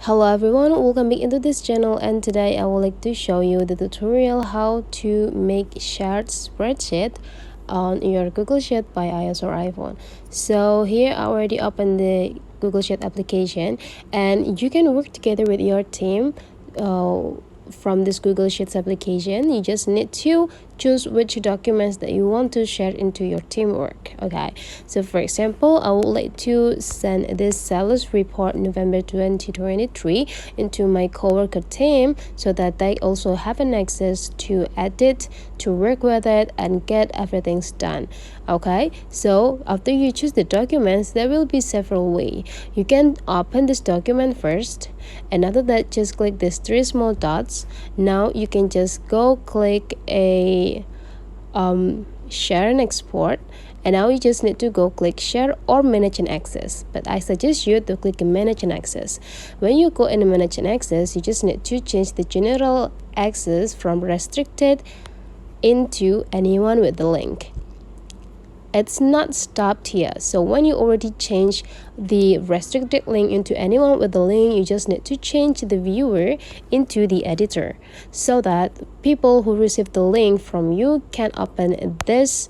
Hello everyone, welcome back into this channel, and today I would like to show you the tutorial how to make shared spreadsheet on your Google Sheet by iOS or iPhone. So here I already opened the Google Sheet application, and you can work together with your team from this Google Sheets application. You just need to choose which documents that you want to share into your teamwork. Okay, so for example, I would like to send this sales report November 2023 into my coworker team so that they also have an access to edit, to work with it, and get everything done. Okay, so after you choose the documents, there will be several ways. You can open this document first, and after that just click these three small dots. Now you can just go click a share and export, and now you just need to go click share or manage and access, but I suggest you to click manage and access. When you go in manage and access, you just need to change the general access from restricted into anyone with the link. It's not stopped here. So when you already change the restricted link into anyone with the link, you just need to change the viewer into the editor so that people who receive the link from you can open this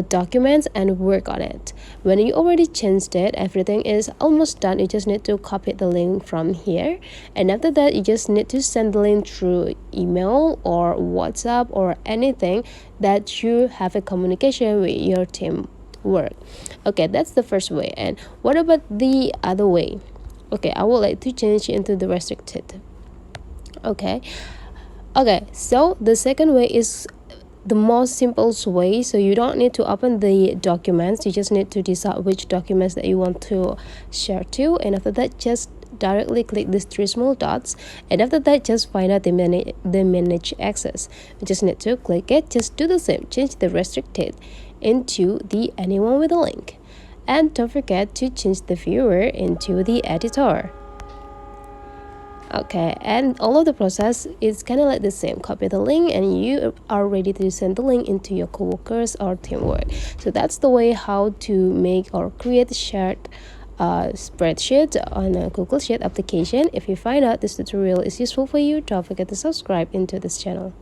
documents and work on it. When you already changed it, everything is almost done. You just need to copy the link from here, and after that you just need to send the link through email or WhatsApp or anything that you have a communication with your team work. Okay, that's the first way. And what about the other way? Okay, I would like to change it into the restricted. Okay, so the second way is the most simplest way. So you don't need to open the documents, you just need to decide which documents that you want to share to, and after that just directly click these three small dots, and after that just find out the manage access. You just need to click it. Just do the same, change the restricted into the anyone with a link, and don't forget to change the viewer into the editor. Okay, and all of the process is kind of like the same. Copy the link and you are ready to send the link into your coworkers or teamwork. So that's the way how to make or create shared spreadsheet on a Google Sheet application. If you find out this tutorial is useful for you, don't forget to subscribe into this channel.